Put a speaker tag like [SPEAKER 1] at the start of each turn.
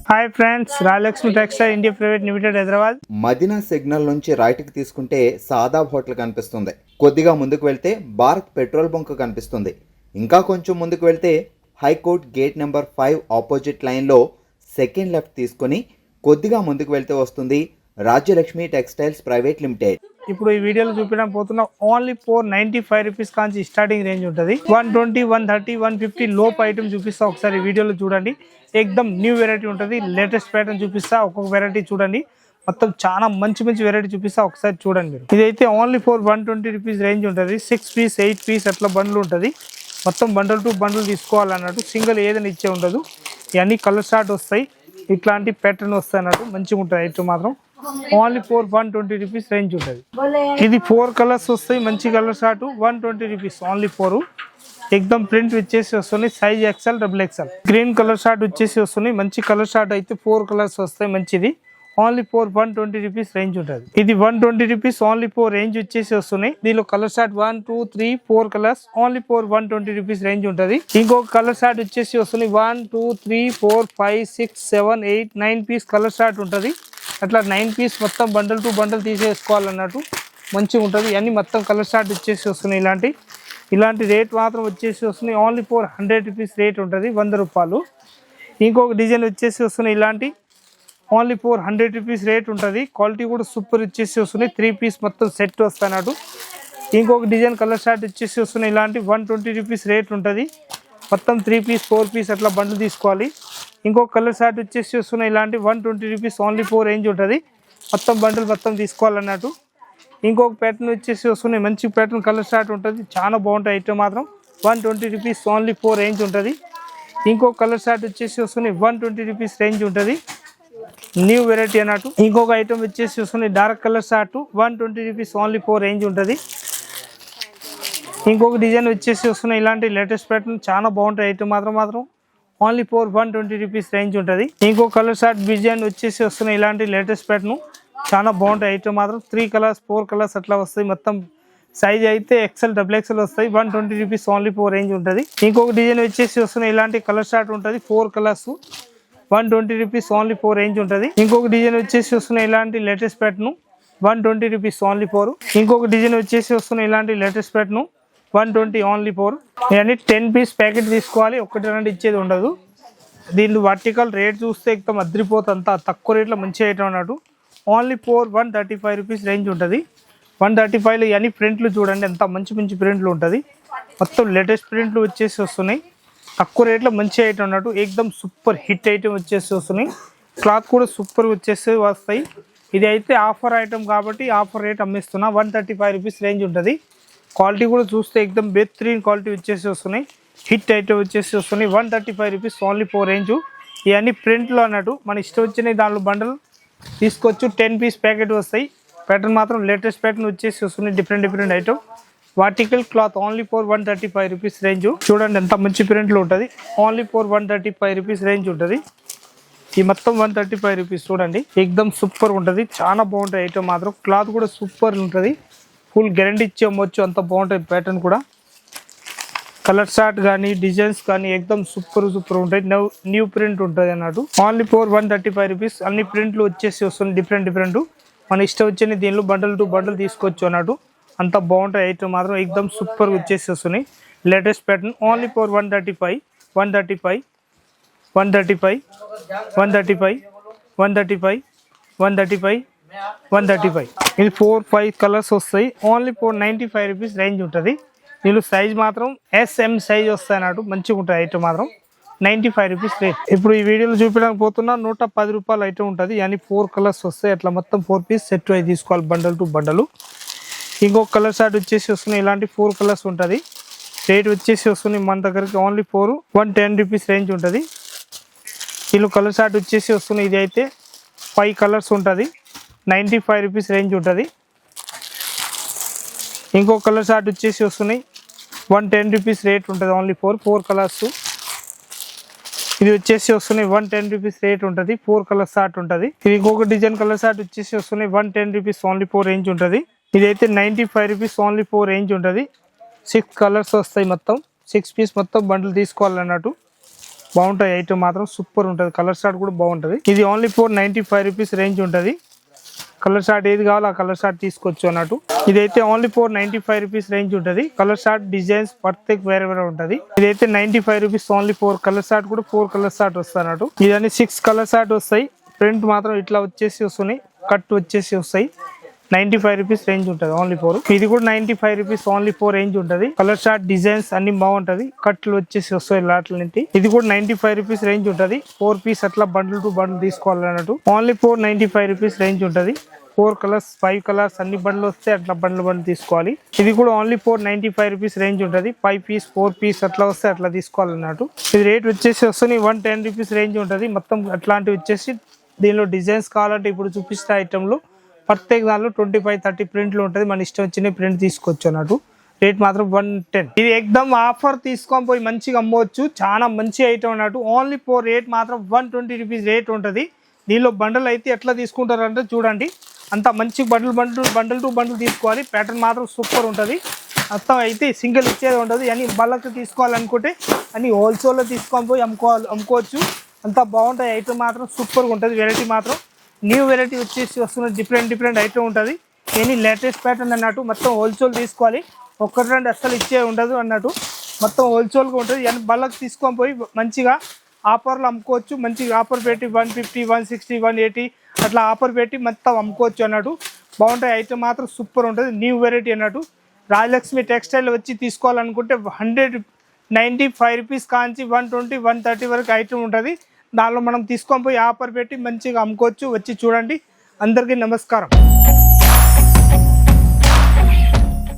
[SPEAKER 1] Hi friends, Rayalakshmi textile India private limited Hyderabad.
[SPEAKER 2] Madina signal నుంచి రైట్కి తీసుకుంటే సాదాబ్ హోటల్ కనిపిస్తుంది. కొద్దిగా ముందుకు వెళ్తే భారత్ పెట్రోల్ బంక్ కనిపిస్తుంది. ఇంకా కొంచెం ముందుకు వెళ్తే హైకోర్ట్ గేట్ నెంబర్ 5 ఆపోజిట్ లైన్లో సెకండ్ లెఫ్ట్ తీసుకొని కొద్దిగా ముందుకు వెళ్తే వస్తుంది రాజ్యలక్ష్మి టెక్స్టైల్స్ ప్రైవేట్ లిమిటెడ్.
[SPEAKER 1] ఇప్పుడు ఈ వీడియోలో చూపించడం పోతున్నా ఓన్లీ 495 రూపీస్ కాంచి స్టార్టింగ్ రేంజ్ ఉంటుంది. 120, 130, 150 లోపు ఐటమ్ చూపిస్తా. ఒకసారి వీడియోలో చూడండి. ఎక్దమ్ న్యూ వెరైటీ ఉంటుంది. లేటెస్ట్ ప్యాటర్న్ చూపిస్తా. ఒక్కొక్క వెరైటీ చూడండి. మొత్తం చాలా మంచి వెరైటీ చూపిస్తా. ఒకసారి చూడండి మీరు. ఇదైతే ఓన్లీ 120 రూపీస్ రేంజ్ ఉంటుంది. 6 పీస్ 8 పీస్ అట్లా బండ్లు ఉంటుంది. మొత్తం బండల్ టు బండ్లు తీసుకోవాలన్నట్టు. సింగిల్ ఏదైనా ఇచ్చే ఉండదు. ఇవన్నీ కలర్ షార్ట్ వస్తాయి. ఇట్లాంటి ప్యాటర్న్ వస్తాయి అన్నట్టు. మంచిగా ఉంటుంది ఐటమ్ మాత్రం. ఓన్లీ 120 రూపీస్ రేంజ్ ఉంటుంది. ఇది 4 కలర్స్ వస్తాయి. మంచి కలర్ షార్ట్ 120 రూపీస్ ఓన్లీ 4. ఎక్దమ్ ప్రింట్ వచ్చేసి వస్తుంది. Size XL, XXL. Green colour short వచ్చేసి వస్తుంది. మంచి కలర్ షార్ట్ అయితే 4 కలర్స్ వస్తాయి. మంచిది ఓన్లీ 120 రూపీస్ రేంజ్ ఉంటుంది. ఇది 120 రూపీస్ ఓన్లీ 4 రేంజ్ వచ్చేసి వస్తున్నాయి. దీనిలో colour short 1, 2, 3, 4 colours only 120 rupees range ఉంటుంది. ఇంకొక కలర్ షార్ట్ వచ్చేసి వస్తుంది 1, 2, 3, 4, 5, 6, 7, 8, 9 పీస్ కలర్ షార్ట్ ఉంటుంది. అట్లా 9 పీస్ మొత్తం బండల్ టు బండల్ తీసేసుకోవాలన్నట్టు. మంచిగా ఉంటుంది. అన్ని మొత్తం కలర్ షార్ట్ వచ్చేసి వస్తున్నాయి. ఇలాంటి రేట్ మాత్రం వచ్చేసి వస్తున్నాయి. ఓన్లీ 400 రూపీస్ రేట్ ఉంటుంది, 100 రూపాయలు. ఇంకొక డిజైన్ వచ్చేసి వస్తున్నాయి. ఇలాంటి ఓన్లీ 400 రూపీస్ రేట్ ఉంటుంది. క్వాలిటీ కూడా సూపర్ వచ్చేసి వస్తున్నాయి. 3 పీస్ మొత్తం సెట్ వస్తాయి. ఇంకొక డిజైన్ కలర్ షార్ట్ వచ్చేసి వస్తున్నాయి. ఇలాంటి 120 రూపీస్ రేట్ ఉంటుంది. మొత్తం 3 పీస్ 4 పీస్ అట్లా బండ్లు తీసుకోవాలి. ఇంకొక కలర్ షార్ట్ వచ్చేసి వస్తున్నాయి. ఇలాంటి 120 రూపీస్ ఓన్లీ 4 రేంజ్ ఉంటుంది. మొత్తం బండ్లు మొత్తం తీసుకోవాలన్నట్టు. ఇంకొక ప్యాటర్న్ వచ్చేసి వస్తున్నాయి. మంచి ప్యాటర్న్ కలర్ షార్ట్ ఉంటుంది. చాలా బాగుంటుంది ఐటమ్ మాత్రం. 120 రూపీస్ ఓన్లీ 4 రేంజ్ ఉంటుంది. ఇంకొక కలర్ షార్ట్ వచ్చేసి వస్తున్నాయి. 120 రూపీస్ రేంజ్ ఉంటుంది. న్యూ వెరైటీ అన్నట్టు. ఇంకొక ఐటమ్ వచ్చేసి వస్తున్నాయి. Dark colour short 120 rupees only 4 range ఉంటుంది. ఇంకొక డిజైన్ వచ్చేసి వస్తున్నాయి. ఇలాంటి లేటెస్ట్ ప్యాటర్న్ చాలా బాగుంటాయి ఐటమ్ మాత్రం ఓన్లీ 120 రూపీస్ రేంజ్ ఉంటుంది. ఇంకొక కలర్ షార్ట్ డిజైన్ వచ్చేసి వస్తున్నాయి. ఇలాంటి లేటెస్ట్ ప్యాటర్న్ చాలా బాగుంటాయి ఐటమ్ మాత్రం. 3 కలర్స్ 4 కలర్స్ అట్లా వస్తాయి. మొత్తం సైజ్ అయితే XL, XXL వస్తాయి. 120 రూపీస్ ఓన్లీ 4 రేంజ్ ఉంటుంది. ఇంకొక డిజైన్ వచ్చేసి వస్తున్నాయి. ఇలాంటి కలర్ షార్ట్ ఉంటుంది. 4 కలర్స్ 120 రూపీస్ ఓన్లీ 4 రేంజ్ ఉంటుంది. ఇంకొక డిజైన్ వచ్చేసి వస్తున్నాయి. ఇలాంటి లేటెస్ట్ ప్యాటర్న్ 120 రూపీస్ ఓన్లీ 4. ఇంకొక డిజైన్ వచ్చేసి వస్తున్నాయి. ఇలాంటి లేటెస్ట్ ప్యాటర్న్ 120 ఓన్లీ 4. ఇవన్నీ 10 పీస్ ప్యాకెట్ తీసుకోవాలి. 1-2 ఇచ్చేది ఉండదు. దీని వర్టికల్ రేట్ చూస్తే ఎక్కువ అద్రిపోతుంది. అంత తక్కువ రేట్లో మంచి ఐటమ్ అన్నట్టు. ఓన్లీ 135 రూపీస్ రేంజ్ ఉంటుంది. 135లో ఇవన్నీ ప్రింట్లు చూడండి. ఎంత మంచి ప్రింట్లు ఉంటుంది. మొత్తం లేటెస్ట్ ప్రింట్లు వచ్చేసి వస్తున్నాయి. తక్కువ రేట్లో మంచి ఐటమ్ అన్నట్టు. ఎక్దమ్ సూపర్ హిట్ ఐటమ్ వచ్చేసి వస్తున్నాయి. క్లాత్ కూడా సూపర్ వచ్చేసి వస్తాయి. ఇది అయితే ఆఫర్ ఐటమ్ కాబట్టి ఆఫర్ రేట్ అమ్మిస్తున్నా. 135 రూపీస్ రేంజ్ ఉంటుంది. క్వాలిటీ కూడా చూస్తే ఎక్దమ్ బెహతరీన్ క్వాలిటీ వచ్చేసి వస్తున్నాయి. హిట్ ఐటమ్ వచ్చేసి వస్తున్నాయి. 135 రూపీస్ ఓన్లీ 4 రేంజ్. ఇవన్నీ ప్రింట్లు అన్నట్టు. మన ఇష్టం వచ్చినాయి దాంట్లో బండల్ తీసుకోవచ్చు. 10 పీస్ ప్యాకెట్ వస్తాయి. ప్యాటర్న్ మాత్రం లేటెస్ట్ ప్యాటర్న్ వచ్చేసి వస్తున్నాయి. Different item. Vertical cloth only 135 rupees range. చూడండి ఎంత మంచి ప్రింట్లు ఉంటుంది. ఓన్లీ 135 రూపీస్ రేంజ్ ఉంటుంది. ఈ మొత్తం 135 రూపీస్ చూడండి. ఎక్దమ్ సూపర్ ఉంటుంది. చాలా బాగుంటుంది ఐటమ్ మాత్రం. క్లాత్ కూడా సూపర్ ఉంటుంది. ఫుల్ గ్యారంటీ ఇచ్చి అమ్మవచ్చు. అంత బాగుంటుంది ప్యాటర్న్ కూడా. కలర్ షార్ట్ కానీ డిజైన్స్ కానీ ఎక్దమ్ సూపర్ ఉంటాయి. న్యూ ప్రింట్ ఉంటుంది అన్నట్టు. Only 135 rupees. అన్ని ప్రింట్లు వచ్చేసి వస్తుంది. డిఫరెంట్ మన ఇష్టం వచ్చిన దీనిలో బండల్ టు బండల్ తీసుకోవచ్చు అన్నట్టు. అంత బాగుంటాయి ఐటమ్ మాత్రం. ఎక్దమ్ సూపర్ వచ్చేసి వస్తున్నాయి. Latest pattern only 135, 135, 135, 135, 135, 135, 135. ఇది 4-5 కలర్స్ వస్తాయి. ఓన్లీ 495 రూపీస్ రేంజ్ ఉంటుంది. దీనిలో సైజ్ మాత్రం SM సైజ్ వస్తాయి అన్నట్టు. మంచిగా ఉంటుంది ఐటమ్ మాత్రం. 95 రూపీస్ రేట్. ఇప్పుడు ఈ వీడియోలో చూపించడానికి పోతున్నా 110 రూపాయలు ఐటమ్ ఉంటుంది. అని 4 కలర్స్ వస్తాయి. అట్లా మొత్తం 4 పీస్ సెట్ అయి తీసుకోవాలి బండల్ టు బండలు. ఇంకొక కలర్ షార్ట్ వచ్చేసి వస్తున్నాయి. ఇలాంటి 4 కలర్స్ ఉంటుంది. రేట్ వచ్చేసి వస్తుంది మన దగ్గరికి ఓన్లీ 110 రూపీస్ రేంజ్ ఉంటుంది. దీనిలో కలర్ షార్ట్ వచ్చేసి వస్తుంది. ఇది అయితే 5 కలర్స్ ఉంటుంది. 95 రూపీస్ రేంజ్ ఉంటుంది. ఇంకొక కలర్ షార్ట్ వచ్చేసి వస్తున్నాయి. 110 రూపీస్ రేట్ ఉంటుంది. Only 4 colours. ఇది వచ్చేసి వస్తున్నాయి. 110 రూపీస్ రేట్ ఉంటుంది. 4 కలర్ షార్ట్ ఉంటుంది. ఇది ఇంకొక డిజైన్ కలర్ షార్ట్ వచ్చేసి వస్తున్నాయి. 110 రూపీస్ ఓన్లీ 4 రేంజ్ ఉంటుంది. ఇదైతే 95 రూపీస్ ఓన్లీ 4 రేంజ్ ఉంటుంది. 6 కలర్స్ వస్తాయి. మొత్తం 6 పీస్ మొత్తం బండ్లు తీసుకోవాలన్నట్టు. బాగుంటాయి ఐటమ్ మాత్రం సూపర్ ఉంటుంది. కలర్ షార్ట్ కూడా బాగుంటుంది. ఇది ఓన్లీ 495 రూపీస్ రేంజ్ ఉంటుంది. కలర్ షార్ట్ ఏది కావాలో ఆ కలర్ షార్ట్ తీసుకోవచ్చు అన్నట్టు. ఇదైతే ఓన్లీ 495 రూపీస్ రేంజ్ ఉంటుంది. కలర్ షార్ట్ డిజైన్స్ ప్రత్యేక వేరే వేరే ఉంటుంది. ఇదైతే 95 రూపీస్ ఓన్లీ 4 కలర్ షార్ట్ కూడా 4 కలర్ షార్ట్ వస్తాయి అన్నట్టు. ఇదన్నీ 6 కలర్ షార్ట్ వస్తాయి. ప్రింట్ మాత్రం ఇట్లా వచ్చేసి వస్తున్నాయి, కట్ వచ్చేసి వస్తాయి. 95 రూపీస్ రేంజ్ ఉంటుంది ఓన్లీ 4. ఇది కూడా 95 రూపీస్ ఓన్లీ 4 రేంజ్ ఉంటుంది. కలర్ షార్ట్ డిజైన్స్ అన్ని బాగుంటది, కట్లు వచ్చేసి వస్తాయి లాట్లంటి. ఇది కూడా 95 రూపీస్ రేంజ్ ఉంటుంది. 4 పీస్ అట్లా బండిల్ టు బండిల్ తీసుకోవాలన్నట్టు. ఓన్లీ 495 రూపీస్ రేంజ్ ఉంటుంది. 4 కలర్స్ 5 కలర్స్ అన్ని బండ్లు వస్తే అట్లా బండ్లు తీసుకోవాలి. ఇది కూడా ఓన్లీ 495 రూపీస్ రేంజ్ ఉంటుంది. 5 పీస్ 4 పీస్ అట్లా వస్తే అట్లా తీసుకోవాలన్నట్టు. ఇది రేట్ వచ్చేసి వస్తుంది 110 రూపీస్ రేంజ్ ఉంటుంది. మొత్తం అట్లాంటివి వచ్చేసి దీనిలో డిజైన్స్ కావాలంటే ఇప్పుడు చూపిస్తే ఐటెంలో ప్రత్యేక దానిలో 25-30 ప్రింట్లు ఉంటుంది. మన ఇష్టం వచ్చిన ప్రింట్ తీసుకోవచ్చు అన్నట్టు. రేట్ మాత్రం 110. ఇది ఎక్దమ్ ఆఫర్ తీసుకొని పోయి మంచిగా అమ్మవచ్చు. చాలా మంచి ఐటమ్ అన్నట్టు. ఓన్లీ 4 రేట్ మాత్రం 120 రూపీస్ రేట్ ఉంటుంది. దీనిలో బండల్ అయితే ఎట్లా తీసుకుంటారంటే చూడండి, అంత మంచి బండల్ టు బండల్ తీసుకోవాలి. ప్యాటర్న్ మాత్రం సూపర్ ఉంటుంది. మొత్తం అయితే సింగిల్ ఇచ్చేది ఉంటుంది. అని బల్లకు తీసుకోవాలనుకుంటే అని హోల్సేల్లో తీసుకొని పోయి అమ్ముకోవచ్చు. అంత బాగుంటాయి. ఐటమ్ మాత్రం సూపర్గా ఉంటుంది. వెరైటీ మాత్రం న్యూ వెరైటీ వచ్చేసి వస్తున్న డిఫరెంట్ ఐటమ్ ఉంటుంది. ఎనీ లేటెస్ట్ ప్యాటర్న్ అన్నట్టు. మొత్తం హోల్సేల్ తీసుకోవాలి. 1-2 అస్సలు ఇచ్చే ఉండదు అన్నట్టు. మొత్తం హోల్సేల్గా ఉంటుంది. అని బల్లకు తీసుకొని పోయి మంచిగా ఆఫర్లు అమ్ముకోవచ్చు. మంచిగా ఆఫర్ పెట్టి 150, 160, 180 అట్లా ఆఫర్ పెట్టి మొత్తం అమ్ముకోవచ్చు అన్నట్టు. బాగుంటాయి. ఐటమ్ మాత్రం సూపర్ ఉంటుంది. న్యూ వెరైటీ అన్నట్టు. రాజలక్ష్మి టెక్స్టైల్ వచ్చి తీసుకోవాలనుకుంటే 195 రూపీస్ కాంచి 120, 130 వరకు ఐటమ్ ఉంటుంది. దానిలో మనం తీసుకొని పోయి ఆఫర్ పెట్టి మంచిగా అమ్ముకోవచ్చు. వచ్చి చూడండి. అందరికీ నమస్కారం.